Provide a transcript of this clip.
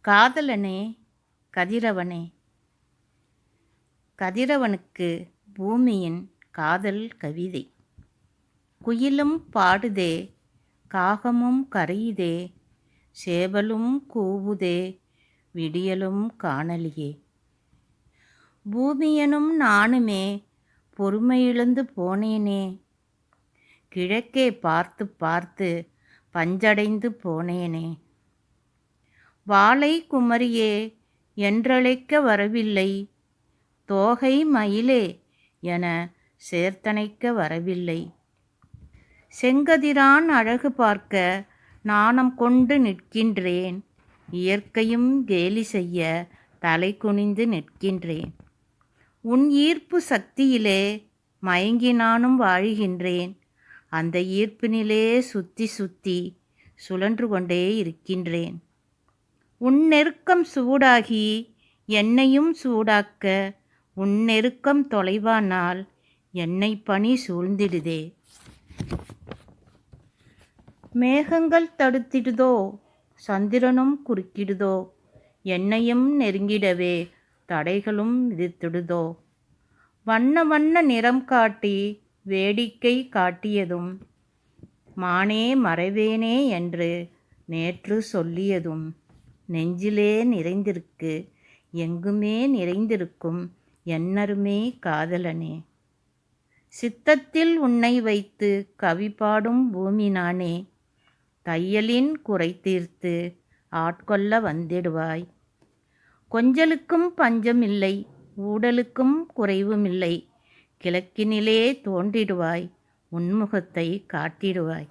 காதலனே கதிரவனே. கதிரவனுக்கு பூமியின் காதல் கவிதை. குயிலும் பாடுதே, காகமும் கரையுதே, சேவலும் கூவுதே, விடியலும் காணலியே. பூமியனும் நானுமே பொறுமையிழந்து போனேனே, கிழக்கே பார்த்து பார்த்து பஞ்சடைந்து போனேனே. வாலை குமரியே என்றழைக்க வரவில்லை, தோகை மயிலே என சேர்த்தணைக்க வரவில்லை. செங்கதிரான் அழகு பார்க்க நாணம் கொண்டு நிற்கின்றேன், இயற்கையும் கேலி செய்ய தலை குனிந்து நிற்கின்றேன். உன் ஈர்ப்பு சக்தியிலே மயங்கி நானும் வாழுகின்றேன், அந்த ஈர்ப்பினிலே சுத்தி சுத்தி சுழன்று கொண்டே இருக்கின்றேன். உன் நெருக்கம் சூடாகி என்னையும் சூடாக்க, உன் நெருக்கம் தொலைவானால் என்னை பனி சூழ்ந்திடுதே. மேகங்கள் தடுத்திடுதோ, சந்திரனும் குறுக்கிடுதோ, என்னையும் நெருங்கிடவே தடைகளும் விதித்திடுதோ. வண்ண வண்ண நிறம் காட்டி வேடிக்கை காட்டியதும், மானே மறைவேனே என்று நேற்று சொல்லியதும், நெஞ்சிலே நிறைந்திருக்கு எங்குமே நிறைந்திருக்கும் என்னருமே காதலனே. சித்தத்தில் உன்னை வைத்து கவி பாடும் பூமி நானே, தையலின் குறை தீர்த்து ஆட்கொள்ள வந்திடுவாய். கொஞ்சலுக்கும் பஞ்சமில்லை, ஊடலுக்கும் குறைவுமில்லை, கிழக்கினிலே தோன்றிடுவாய், உன்முகத்தை காட்டிடுவாய்.